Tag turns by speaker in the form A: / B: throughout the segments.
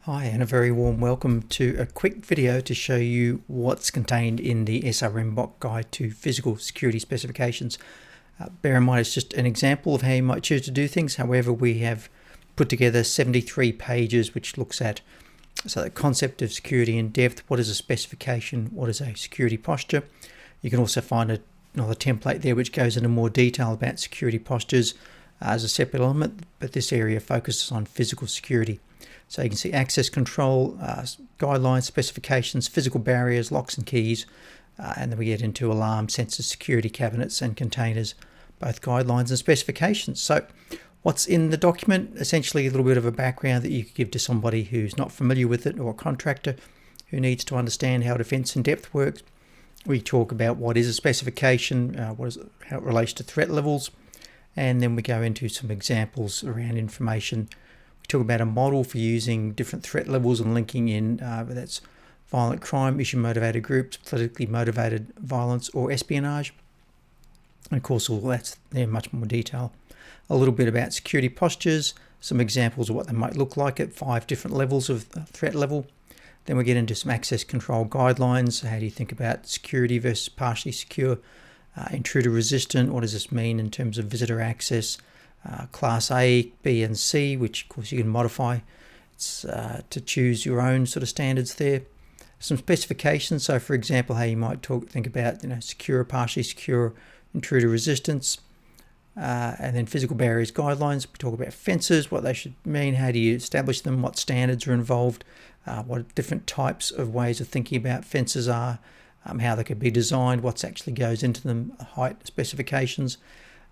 A: Hi, and a very warm welcome to a quick video to show you what's contained in the SRMBOK Guide to Physical Security Specifications. Bear in mind it's just an example of how you might choose to do things. However, we have put together 73 pages which looks at the concept of security in depth. What is a specification? What is a security posture? You can also find another template there which goes into more detail about security postures as a separate element, but this area focuses on physical security. So you can see access control, guidelines, specifications, physical barriers, locks and keys, and then we get into alarm, sensors, security cabinets and containers, both guidelines and specifications. So what's in the document? Essentially a little bit of a background that you could give to somebody who's not familiar with it, or a contractor who needs to understand how defence in depth works. We talk about what is a specification, how it relates to threat levels, and then we go into some examples around information. We talk about a model for using different threat levels and linking in, that's violent crime, issue-motivated groups, politically motivated violence, or espionage. And of course, all that's there in much more detail. A little bit about security postures, some examples of what they might look like at 5 different levels of threat level. Then we get into some access control guidelines. How do you think about security versus partially secure? Intruder resistant, what does this mean in terms of visitor access? Class A, B and C, which of course you can modify. It's to choose your own sort of standards there. Some specifications, so for example how you might think about secure, partially secure, intruder resistance, and then physical barriers guidelines. We talk about fences, what they should mean, how do you establish them, what standards are involved, what different types of ways of thinking about fences are, how they could be designed, what actually goes into them, height specifications.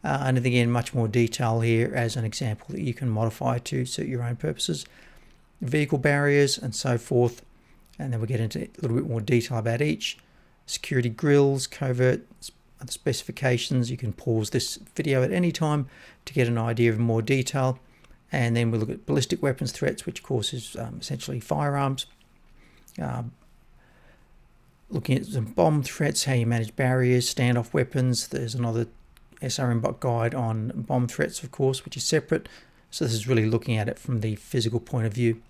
A: And again, much more detail here as an example that you can modify to suit your own purposes. Vehicle barriers and so forth. And then we get into a little bit more detail about each. Security grills, covert specifications. You can pause this video at any time to get an idea of more detail. And then we look at ballistic weapons threats, which of course is essentially firearms. Looking at some bomb threats, how you manage barriers, standoff weapons. There's another SRMBOK guide on bomb threats, of course, which is separate. So this is really looking at it from the physical point of view.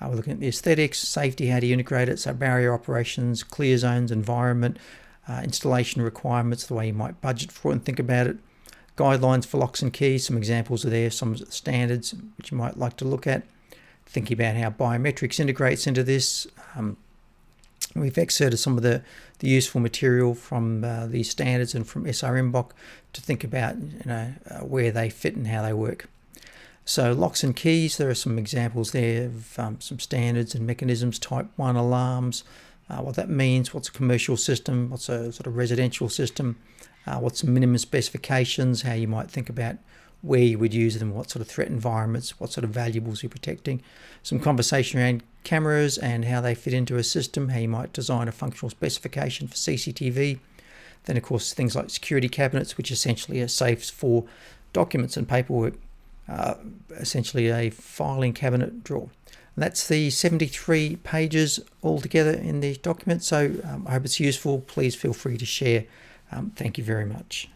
A: We're looking at the aesthetics, safety, how do you integrate it, so barrier operations, clear zones, environment, installation requirements, the way you might budget for it and think about it. Guidelines for locks and keys, some examples are there, some of the standards which you might like to look at. Thinking about how biometrics integrates into this. We've excerpted some of the useful material from these standards and from SRMBOK to think about where they fit and how they work. So locks and keys, there are some examples there of some standards and mechanisms, type 1 alarms, what that means, what's a commercial system, what's a sort of residential system, what's some minimum specifications, how you might think about where you would use them, what sort of threat environments, what sort of valuables you're protecting. Some conversation around cameras and how they fit into a system, how you might design a functional specification for CCTV. Then of course things like security cabinets, which essentially are safes for documents and paperwork, essentially a filing cabinet drawer. And that's the 73 pages altogether in the document. So I hope it's useful. Please feel free to share. Thank you very much.